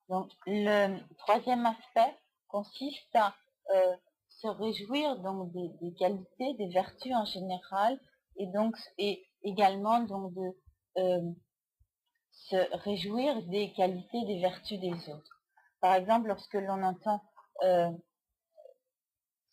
Donc, le troisième aspect consiste à se réjouir donc des qualités, des vertus en général, et également donc de se réjouir des qualités, des vertus des autres. Par exemple, lorsque l'on entend,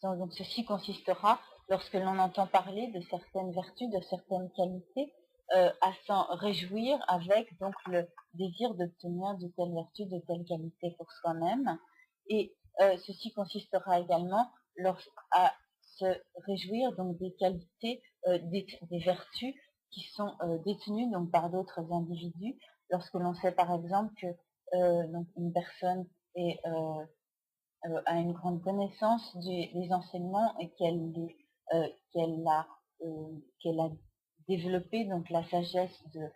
donc ceci consistera, lorsque l'on entend parler de certaines vertus, de certaines qualités, à s'en réjouir avec donc le désir d'obtenir de telles vertus, de telles qualités pour soi-même. Et ceci consistera également à se réjouir donc des qualités, des vertus qui sont détenues donc par d'autres individus. Lorsque l'on sait par exemple que donc une personne a une grande connaissance des enseignements et qu'elle a développé donc la sagesse de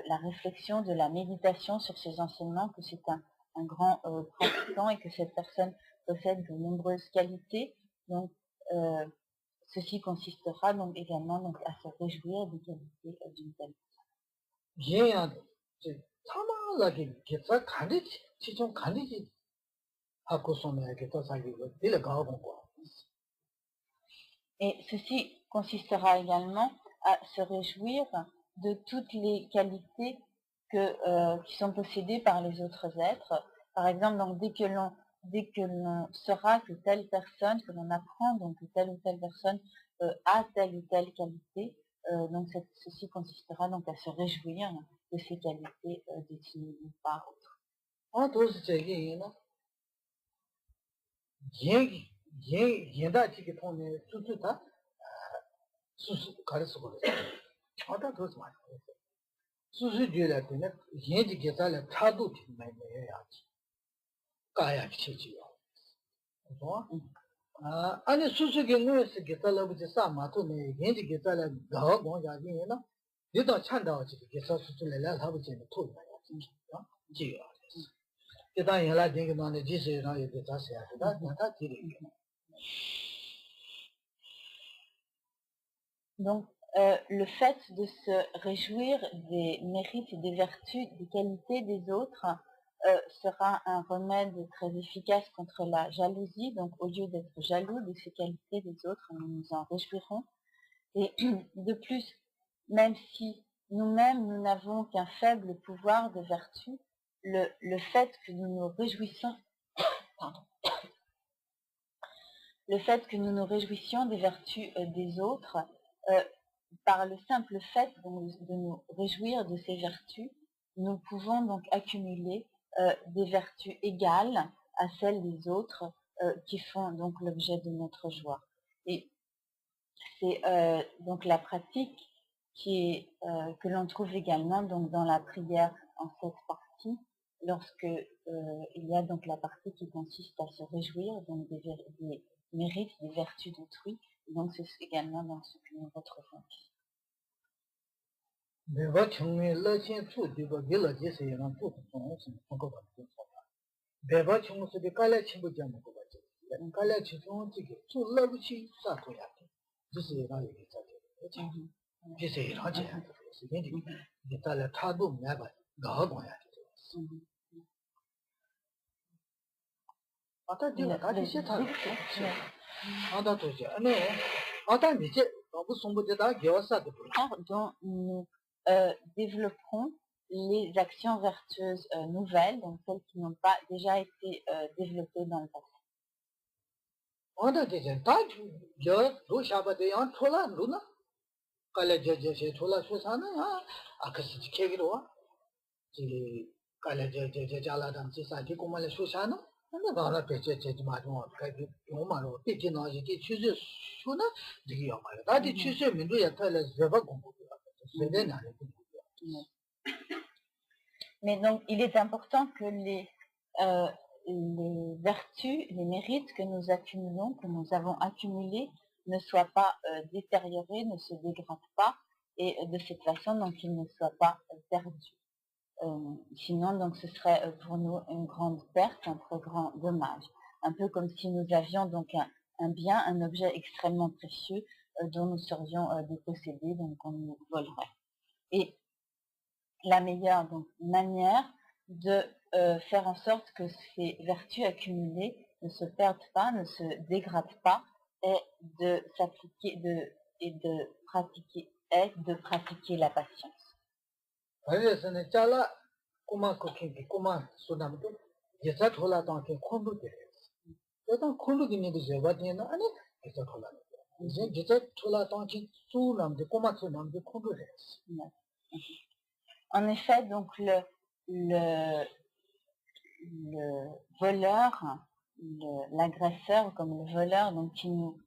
la réflexion, de la méditation sur ces enseignements, que c'est un grand pratiquant et que cette personne possède de nombreuses qualités. Donc, ceci consistera donc également donc, à se réjouir des qualités d'une telle Et ceci consistera également à se réjouir de toutes les qualités qui sont possédées par les autres êtres. Par exemple, donc, dès que l'on saura que telle personne, que l'on apprend donc que telle ou telle personne a telle ou telle qualité, donc ceci consistera donc à se réjouir de ces qualités détenues par autre. 아니 수수께 누에서 기타라부지 싸마토네 겐지 기타라 가와 공자기나 얘도 찬다오지 기타 수술래라 하부지는 토이나야 진짜 지요 기타 연락 되게 많이 지세랑 이제 다시야 다 지리 Donc, le fait de se réjouir des mérites, des vertus, des qualités des autres sera un remède très efficace contre la jalousie. Donc, au lieu d'être jaloux de ces qualités des autres, nous nous en réjouirons. Et de plus, même si nous-mêmes, nous n'avons qu'un faible pouvoir de vertu, le fait que nous nous réjouissons, le fait que nous nous réjouissions des vertus des autres, par le simple fait de nous réjouir de ces vertus, nous pouvons donc accumuler des vertus égales à celles des autres qui font donc l'objet de notre joie. Et c'est donc la pratique que l'on trouve également donc dans la prière en cette partie, lorsque il y a donc la partie qui consiste à se réjouir donc des mérites, des vertus d'autrui. Donc c'est également dans ce que nous retrouvons ici. Dont nous développerons les actions vertueuses nouvelles, donc celles qui n'ont pas déjà été développées dans le passé. Mais donc, il est important que les vertus, les mérites que nous accumulons, que nous avons accumulés, ne soient pas détériorés, ne se dégradent pas, et de cette façon, donc, ils ne soient pas perdus. Sinon, donc, ce serait pour nous une grande perte, un très grand dommage. Un peu comme si nous avions donc un bien, un objet extrêmement précieux dont nous serions dépossédés, donc on nous volerait. Et la meilleure donc, manière de faire en sorte que ces vertus accumulées ne se perdent pas, ne se dégradent pas, est de s'appliquer de pratiquer la patience. En effet, donc le voleur, l'agresseur comme le voleur, donc qui nous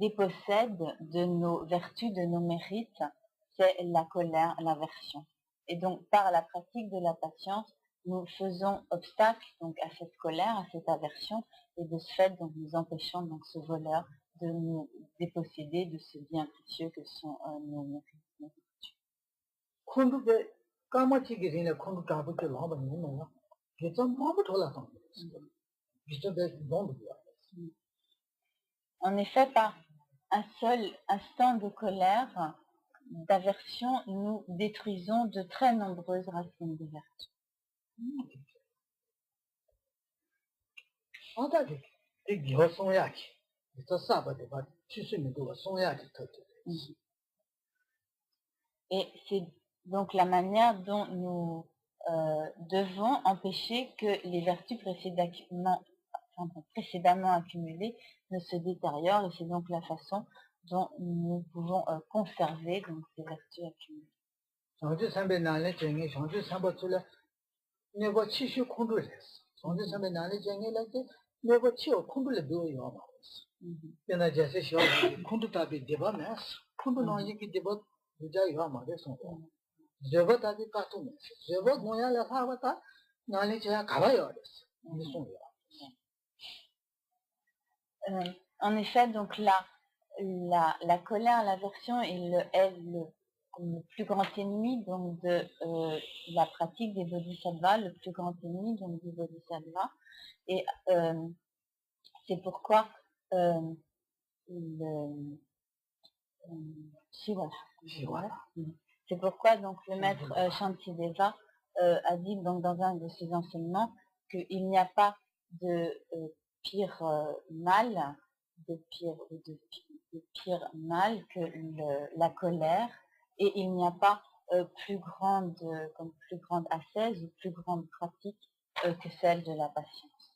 dépossède de nos vertus, de nos mérites, c'est la colère, l'aversion. Et donc par la pratique de la patience, nous faisons obstacle donc à cette colère, à cette aversion, et de ce fait donc nous empêchons donc ce voleur de nous déposséder de ce bien précieux que sont nos mérites, nos vertus. En effet, par un seul instant de colère, d'aversion, nous détruisons de très nombreuses racines de vertu. Et c'est donc la manière dont nous devons empêcher que les vertus précédemment accumulées ne se détériorent, et c'est donc la façon dont nous pouvons conserver donc, ces vertus accumulées. En effet, donc la colère, l'aversion est le plus grand ennemi donc de la pratique des bodhisattvas, le plus grand ennemi donc du bodhisattva. Et c'est pourquoi c'est pourquoi donc le maître Shantideva a dit donc dans un de ses enseignements qu'il n'y a pas de pire mal, de pire mal que la colère, et il n'y a pas plus grande ascèse ou plus grande pratique que celle de la patience.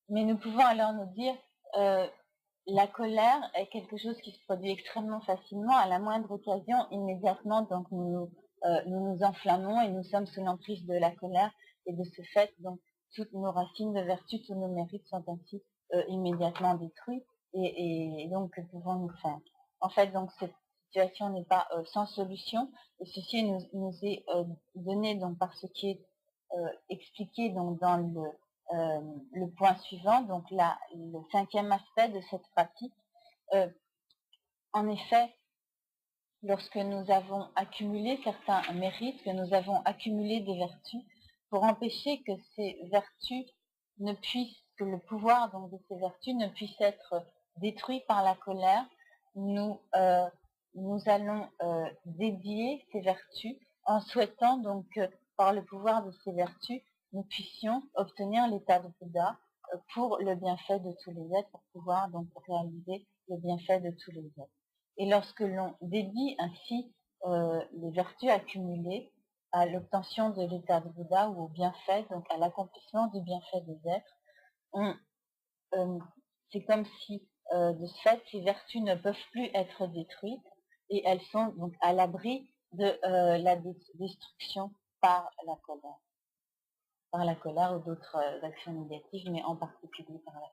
Mais nous pouvons alors nous dire la colère est quelque chose qui se produit extrêmement facilement. À la moindre occasion, immédiatement, donc nous nous enflammons et nous sommes sous l'emprise de la colère, et de ce fait, donc toutes nos racines de vertu, tous nos mérites sont ainsi immédiatement détruits. Et donc, que pouvons-nous faire? En fait, donc cette situation n'est pas sans solution, et ceci nous est donné donc par ce qui est expliqué donc dans le point suivant, donc le cinquième aspect de cette pratique. En effet, lorsque nous avons accumulé certains mérites, que nous avons accumulé des vertus, pour empêcher que ces vertus ne puissent que le pouvoir donc, de ces vertus ne puisse être détruit par la colère, nous allons dédier ces vertus en souhaitant donc que par le pouvoir de ces vertus, nous puissions obtenir l'état de Bouddha pour le bienfait de tous les êtres, pour pouvoir donc réaliser le bienfait de tous les êtres. Et lorsque l'on dédie ainsi les vertus accumulées à l'obtention de l'état de Bouddha ou au bienfait, donc à l'accomplissement du bienfait des êtres, c'est comme si de ce fait ces vertus ne peuvent plus être détruites et elles sont donc à l'abri de la destruction par la colère ou d'autres actions négatives, mais en particulier par la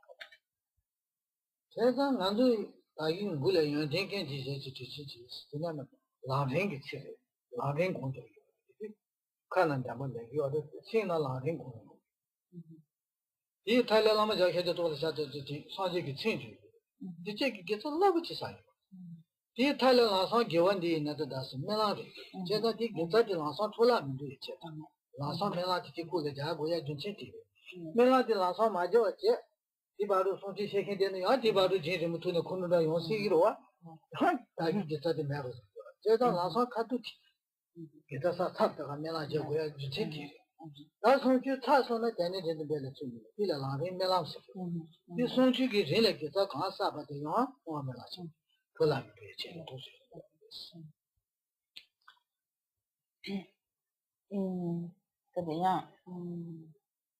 디바로 손지 세계되는 야 디바로 제대로 무토네 코노다 용시기로와 다기 제자데 매고 제가 나서 카투티 게다사 탑다가 메나 제고야 주체티 나 손주 차서는 되는 되는 별로 좀 빌라라면 메랑스 이 손주기 전에 게다 가사바데 요 오메라지 돌아면 되지 도시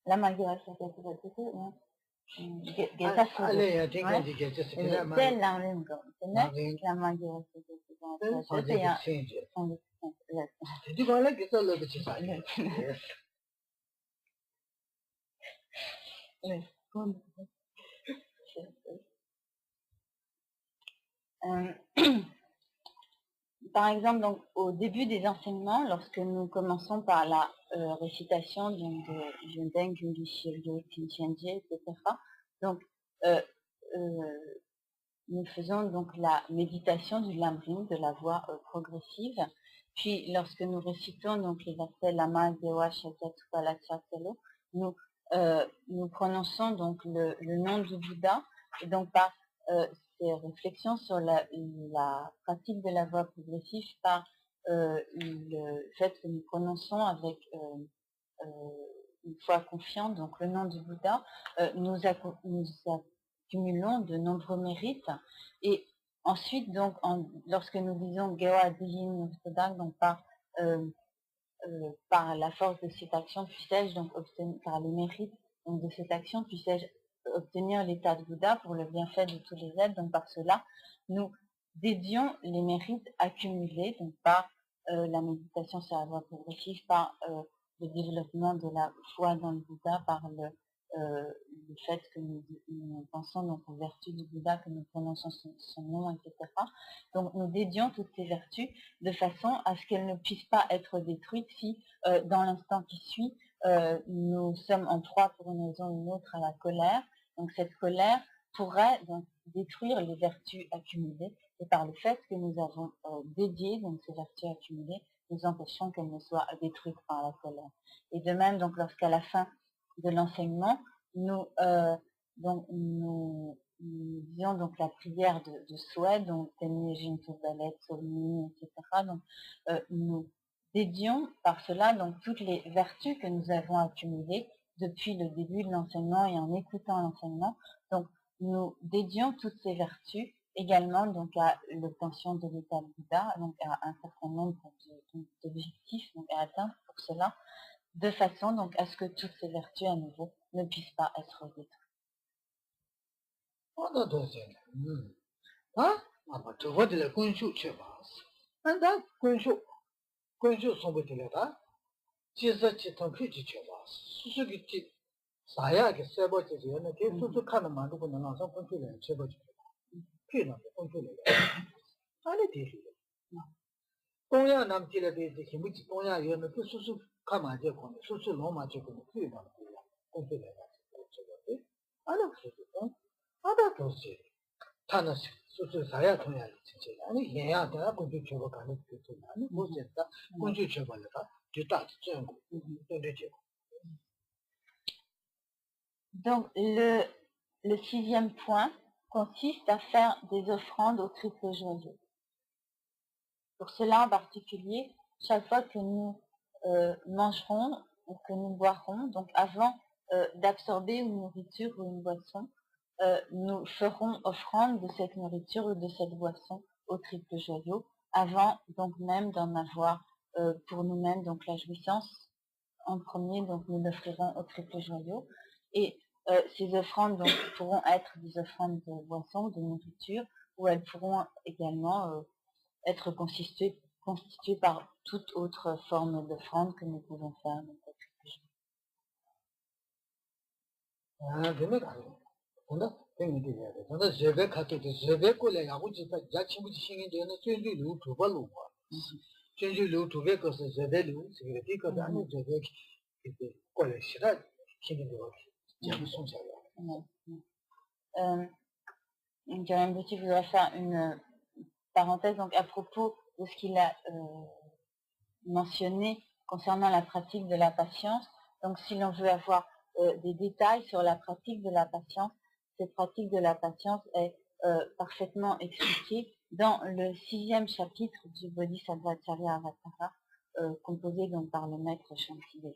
la malgré ça par exemple, donc, au début des enseignements, lorsque nous commençons par la récitation de Jundeng, Jungi, Shiryo, Kinchenji, etc., donc, nous faisons donc la méditation du Lamrim, de la voix progressive. Puis, lorsque nous récitons donc les versets Lama, Dewa, Shakya, Tupala, Tsartelo, nous prononçons donc le nom du Bouddha, et donc par ces réflexions sur la pratique de la voix progressive, par le fait que nous prononçons avec une foi confiante, donc le nom du Bouddha, nous accumulons de nombreux mérites. Et ensuite, donc, lorsque nous disons Gewa Dijin Sodak, donc par la force de cette action, puissais-je donc obtenir, par les mérites donc, de cette action, puissais-je obtenir l'état de Bouddha pour le bienfait de tous les êtres. Donc par cela, nous dédions les mérites accumulés donc par la méditation sur la voie progressive, par le développement de la foi dans le Bouddha, par le fait que nous pensons donc aux vertus du Bouddha, que nous prononçons son nom, etc. Donc nous dédions toutes ces vertus de façon à ce qu'elles ne puissent pas être détruites si dans l'instant qui suit, nous sommes en proie pour une raison ou une autre à la colère. Donc cette colère pourrait donc détruire les vertus accumulées, et par le fait que nous avons dédié donc ces vertus accumulées, nous empêchons qu'elles ne soient détruites par la colère. Et de même, donc lorsqu'à la fin de l'enseignement, nous disons donc la prière de souhait, donc Tenye Jinto Balet, Solmi, etc. Donc nous dédions par cela donc toutes les vertus que nous avons accumulées depuis le début de l'enseignement et en écoutant l'enseignement. Donc nous dédions toutes ces vertus également donc à l'obtention de l'état de Bouddha, donc à un certain nombre d'objectifs à atteindre pour cela, de façon donc à ce que toutes ces vertus à nouveau ne puissent pas être détruites. Donc, le sixième point consiste à faire des offrandes au triple joyeux. Pour cela en particulier, chaque fois que nous mangerons ou que nous boirons, donc avant d'absorber une nourriture ou une boisson, nous ferons offrande de cette nourriture ou de cette boisson au triple joyau, avant donc même d'en avoir pour nous-mêmes donc la jouissance. En premier, donc nous l'offrirons au triple joyau. Et ces offrandes donc, pourront être des offrandes de boisson, de nourriture, ou elles pourront également être constituées par toute autre forme d'offrande que nous pouvons faire. Donc, au triple joyau. Jeremy Bouty voudrait faire une parenthèse donc, à propos de ce qu'il a mentionné concernant la pratique de la patience. Donc si l'on veut avoir des détails sur la pratique de la patience, cette pratique de la patience est parfaitement expliquée dans le 6e chapitre du Bodhisattva Charyavatara, composé donc par le maître Shantideva.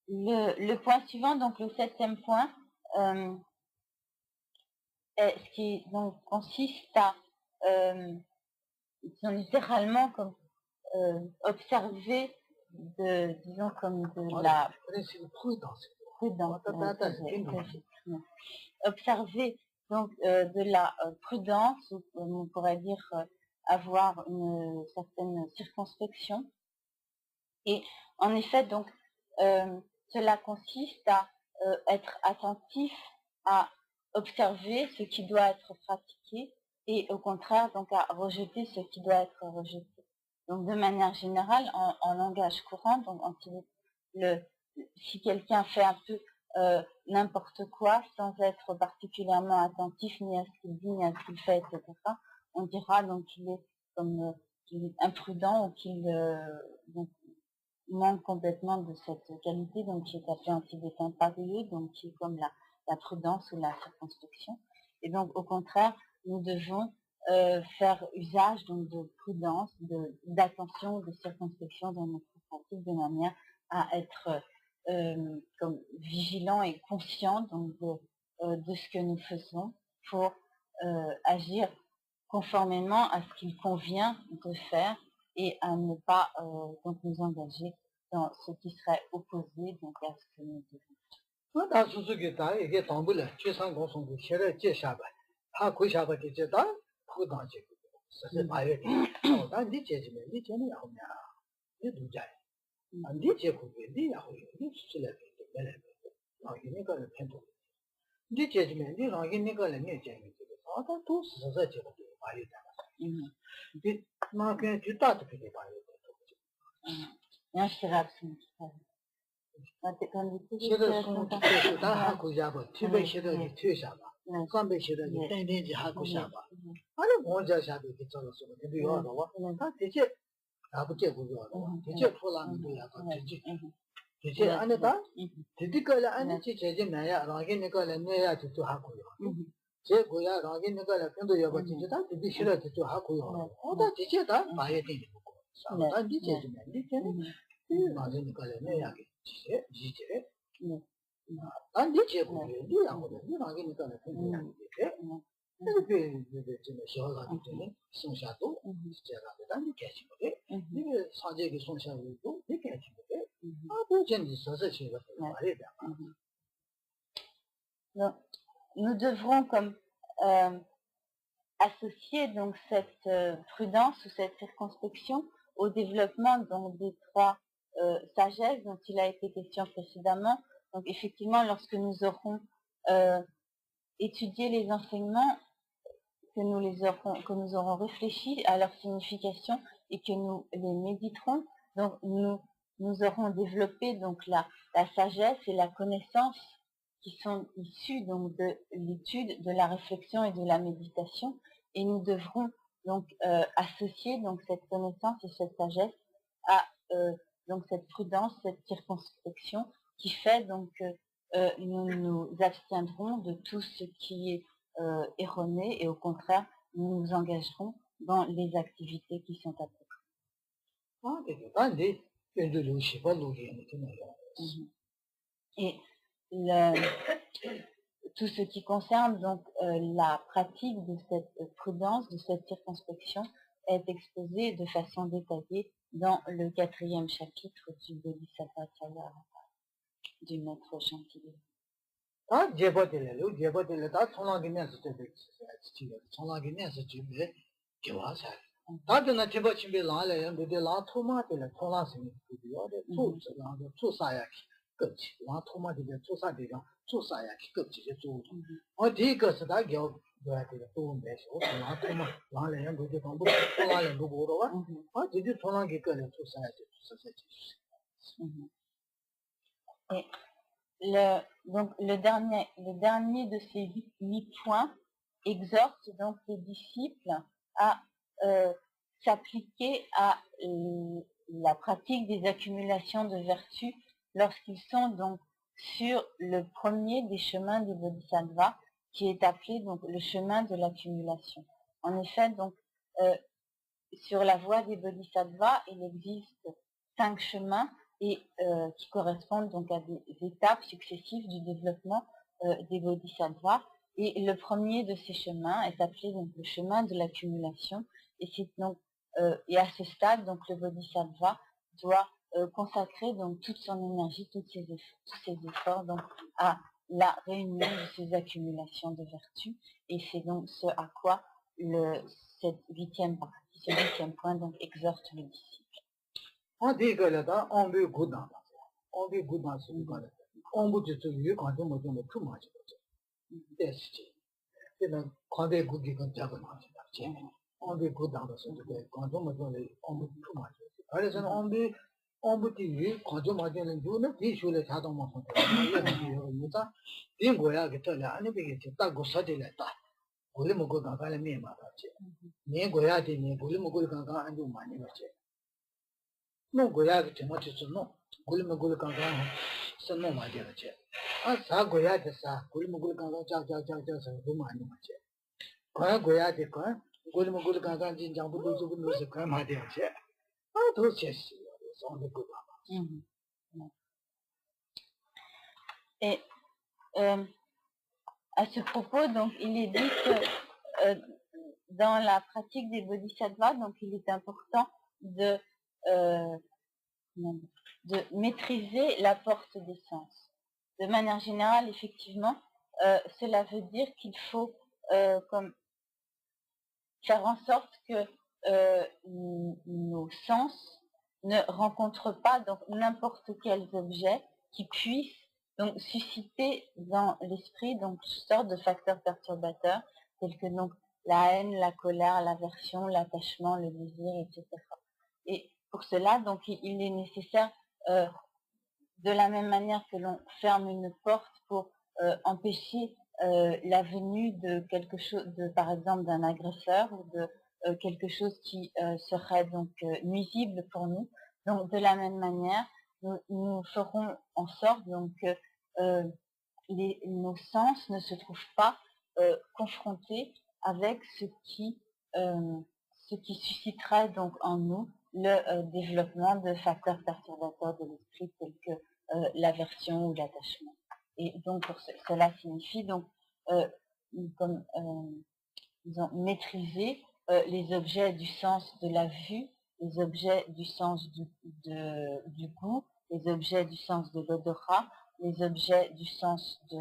Le point suivant, donc le 7e point, est ce qui donc consiste à littéralement comme observer disons comme de la prudence. Observer donc de la prudence, ou on pourrait dire avoir une certaine circonspection. Et en effet, donc, cela consiste à être attentif à observer ce qui doit être pratiqué et au contraire donc à rejeter ce qui doit être rejeté. Donc de manière générale, en langage courant, donc si quelqu'un fait un peu n'importe quoi sans être particulièrement attentif ni à ce qu'il dit ni à ce qu'il fait, etc., on dira donc qu'il est comme qu'il est imprudent ou qu'il manque complètement de cette qualité, donc qui est appelée en tibétain parilleux, donc qui est comme la prudence ou la circonspection. Et donc au contraire, nous devons faire usage donc de prudence, d'attention, de circonspection dans notre pratique de manière à être comme vigilant et conscient donc de ce que nous faisons pour agir conformément à ce qu'il convient de faire et à ne pas donc nous engager dans ce qui serait opposé donc à ce que nous devons. 이제 안에다 디디컬 안에 제제 나야 라게 내가 내야 또 하고요. 제 고야 라게 내가 편도 여고 진짜다 디디 싫어 또 하고요. 어다 지제다 봐야 되는 거고. 다 디제지면 디제는 맞으 니까 내야 지제 지제. 안 디제고 누야고 라게 내가 편도 여고 이게 좀 시원하게 되는 손샤도 제가 단 개치고요. 이게 사제기 손샤도 이게 개치고요. Donc, nous devrons comme associer donc cette prudence ou cette circonspection au développement donc des trois sagesses dont il a été question précédemment. Donc effectivement, lorsque nous aurons étudié les enseignements, que nous aurons réfléchi à leur signification et que nous les méditerons, donc nous aurons développé donc la sagesse et la connaissance qui sont issues donc de l'étude, de la réflexion et de la méditation, et nous devrons donc associer donc cette connaissance et cette sagesse à donc cette prudence, cette circonspection qui fait donc que nous nous abstiendrons de tout ce qui est erroné et au contraire nous nous engagerons dans les activités qui sont appropriées. Et tout ce qui concerne donc la pratique de cette prudence, de cette circonspection, est exposé de façon détaillée dans le 4e chapitre du Bodhisattva Chaya du Maître Chantilly. 다들 제법 준비 나래요. 근데 나 토마토를 토라스니 그거요. 투사야 끝이. 나 토마토를 투사되가 투사야 끝이 좀. 어디가서 다 겨 줘야 돼. 또 매셔. 나 토마 나래요. 근데 전부 토라는 거 보러 와. 이제 토라게 거는 투사야 돼. Et donc le dernier de ces 8 points exhorte donc les disciples à s'appliquer à la pratique des accumulations de vertus lorsqu'ils sont donc sur le premier des chemins des bodhisattvas, qui est appelé donc le chemin de l'accumulation. En effet, donc sur la voie des bodhisattvas, il existe 5 chemins et qui correspondent donc à des étapes successives du développement des bodhisattvas. Et le premier de ces chemins est appelé donc le chemin de l'accumulation. Et c'est donc et à ce stade, donc le bodhisattva doit consacrer donc toute son énergie, tous ses efforts donc à la réunion de ces accumulations de vertus. Et c'est donc ce à quoi cette 8e partie, ce 8e point donc exhorte le disciple. On dit que là, on veut goûter. On veut goûter ce qu'on a. On veut juste vivre quand on me tout mange. C'est c'est quand on goûte quand on mange. On veut goûter dans ce que quand on me donne on veut tout manger. Alors on veut vivre quand on mange le jour ne dit sur les ça dans mon sang. Bien goya que là, on est bien que ta gossa de là. Gole mo go ga ga le me ma ta che. Ne goya de ne gole mo go ga ga an ju ma ne ba che. No goya que te mo che no. Gole mo go ga ga se no ma de ba che. Sa goya de sa gole mo go ga ga ja sa do ma ne ma che. Goya goya de ko gole mo go ga ga jin jang bu du su bu no se ka ma de ba che. Do che si so de go ba. Et à ce propos, donc, il est dit que dans la pratique des bodhisattvas, donc, il est important de maîtriser la porte des sens. De manière générale, effectivement, cela veut dire qu'il faut comme faire en sorte que nos sens ne rencontrent pas donc n'importe quels objets qui puissent donc susciter dans l'esprit donc toutes sortes de facteurs perturbateurs tels que donc la haine, la colère, l'aversion, l'attachement, le désir, etc. Et pour cela, donc il est nécessaire de la même manière que l'on ferme une porte pour empêcher la venue de quelque chose, par exemple d'un agresseur ou de quelque chose qui serait donc nuisible pour nous. Donc de la même manière, nous ferons en sorte donc que nos sens ne se trouvent pas confrontés avec ce qui susciterait donc en nous le développement de facteurs perturbateurs de l'esprit tels que l'aversion ou l'attachement. Et donc cela signifie donc comme disons, maîtriser les objets du sens de la vue, les objets du sens du goût, les objets du sens de l'odorat, les objets du sens de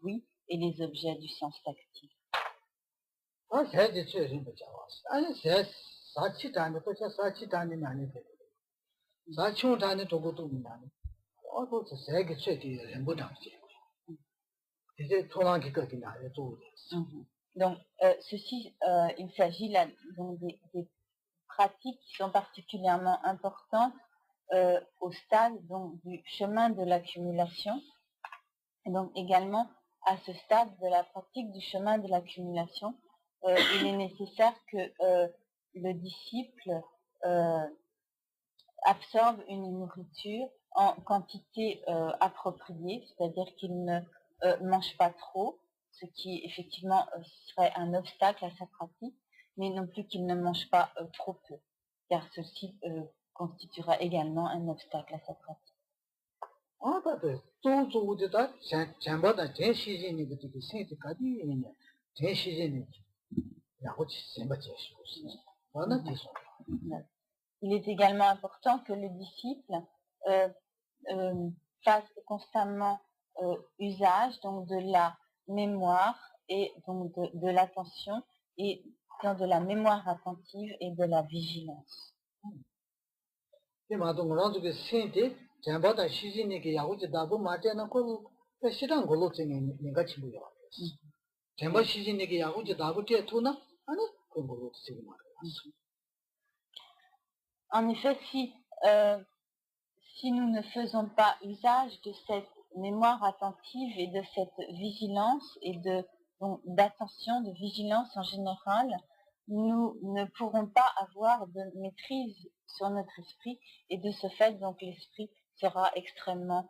l'ouïe et les objets du sens tactile. Donc, ceci, il s'agit là donc des pratiques qui sont particulièrement importantes au stade donc, du chemin de l'accumulation. Et donc également, à ce stade de la pratique du chemin de l'accumulation, il est nécessaire que le disciple absorbe une nourriture en quantité appropriée, c'est-à-dire qu'il ne mange pas trop, ce qui effectivement serait un obstacle à sa pratique, mais non plus qu'il ne mange pas trop peu, car ceci constituera également un obstacle à sa pratique. Il est également important que le disciple fasse constamment usage donc de la mémoire et donc de l'attention et de la mémoire attentive et de la vigilance. En effet, si nous ne faisons pas usage de cette mémoire attentive et de cette vigilance et d'attention, de vigilance en général, nous ne pourrons pas avoir de maîtrise sur notre esprit et de ce fait, donc, l'esprit sera extrêmement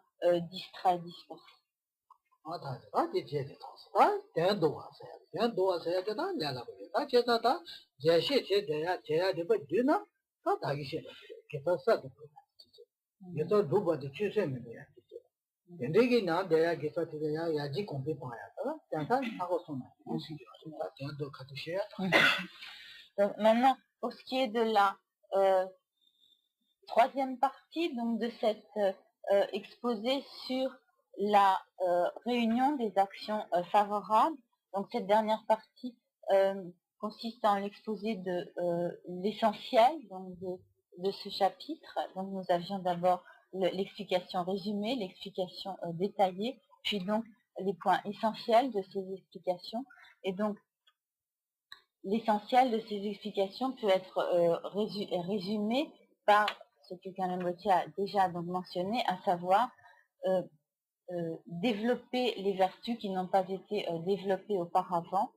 distrait, dispersé. Donc, maintenant, pour ce qui est de la troisième partie donc, de cet exposé sur la réunion des actions favorables, donc cette dernière partie consiste en l'exposé de l'essentiel de ce chapitre. Donc nous avions d'abord l'explication résumée, l'explication détaillée, puis donc les points essentiels de ces explications. Et donc l'essentiel de ces explications peut être résumé par ce que Kanambochi a déjà donc mentionné, à savoir développer les vertus qui n'ont pas été développées auparavant,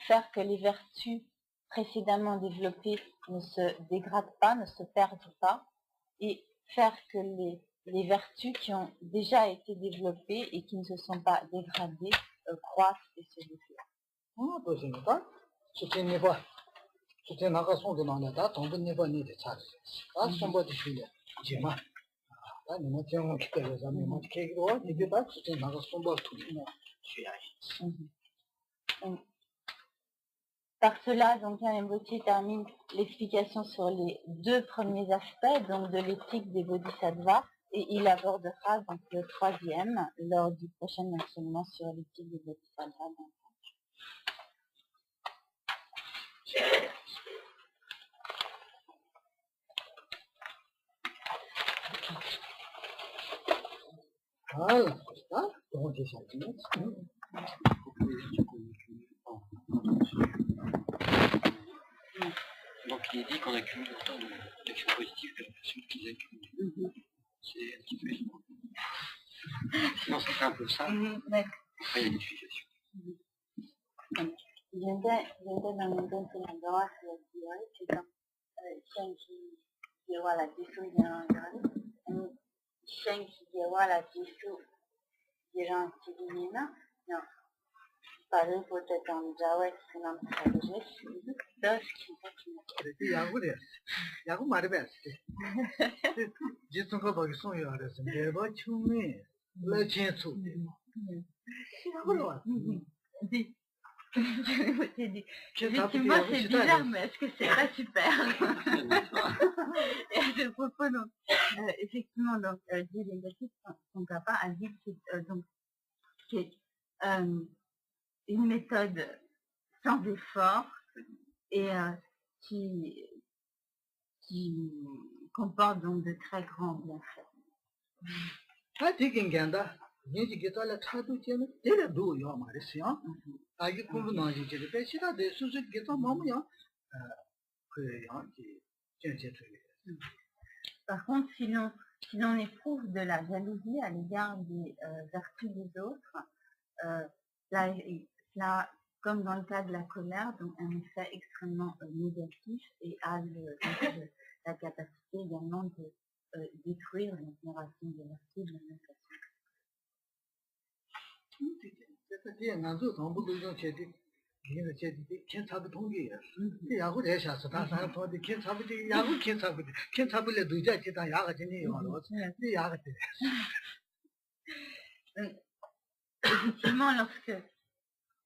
faire que les vertus précédemment développées ne se dégradent pas, ne se perdent pas, et faire que les vertus qui ont déjà été développées et qui ne se sont pas dégradées croissent et se développent. Par cela, donc, Kanambochi termine l'explication sur les deux premiers aspects donc de l'éthique des bodhisattvas et il abordera donc le troisième lors du prochain enseignement sur l'éthique des bodhisattvas. Donc il est dit qu'on accumule autant d'actions positives que d'actions qu'ils accumulent. C'est un petit peu étonnant. Sinon ça fait un peu ça. Après il y a une explication. Shenkigewa la Jisu Girantigina, no, Paru Potetan Jawa Sinam Sages, thus 야구래. 야구 말이 베스트. 지성가 거기 송이 알았어. 내가 처음에 내 제초. 야구로 왔어. Je dit, effectivement, c'est bizarre, mais est-ce que c'est pas super? Et à ce propos, donc, effectivement, donc, des négatifs, son papa a dit que c'est une méthode sans effort et qui comporte donc de très grands bienfaits. 아, 되긴 간다. 이제 기타를 차도 되는 데려도 요 말이야. 아기 공부 나지 이제 배치다 돼 수수 기타 마음이야. 그래요. Par contre, si l'on éprouve de la jalousie à l'égard des vertus des autres, cela, comme dans le cas de la colère, donc un effet extrêmement négatif et a la capacité également de détruire les racines des vertus de la même façon. Effectivement,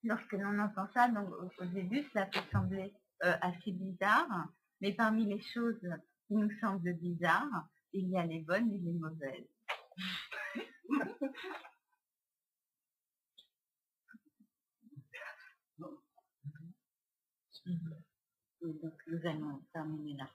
lorsque l'on entend ça, donc au début, cela peut sembler assez bizarre, mais parmi les choses qui nous semblent bizarres, il y a les bonnes et les mauvaises. Donc, nous allons terminer là.